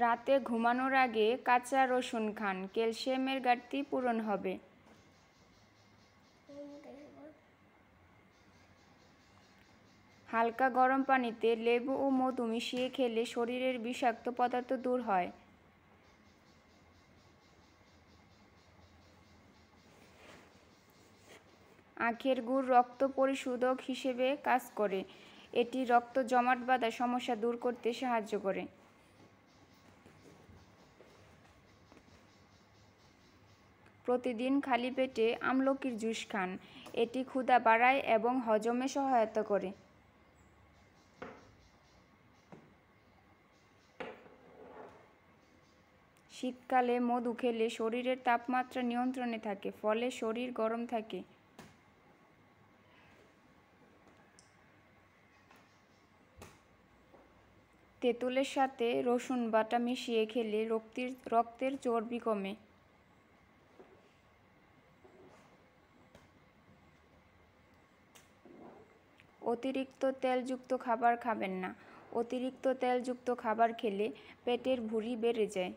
রাতে ঘুমানোর আগে কাঁচা রসুন খান, ক্যালসিয়ামের ঘাটতি পূরণ হবে। হালকা গরম পানিতে লেবু ও মধু মিশিয়ে খেলে শরীরের বিষাক্ত পদার্থ দূর হয়। আখের গুড় রক্ত পরিশোধক হিসেবে কাজ করে। এটি রক্ত জমাট বাঁধা সমস্যা দূর করতে সাহায্য করে। প্রতিদিন খালি পেটে আমলকির জুস খান, এটি ক্ষুধা বাড়ায় এবং হজমে সহায়তা করে। শীতকালে মধু খেলে শরীরের তাপমাত্রা নিয়ন্ত্রণে থাকে, ফলে শরীর গরম থাকে। তেঁতুলের সাথে রসুন বাটা মিশিয়ে খেলে রক্তের চর্বি কমে। অতিরিক্ত তেলযুক্ত খাবার খাবেন না। অতিরিক্ত তেলযুক্ত খাবার খেলে পেটের ভুঁড়ি বেড়ে যায়।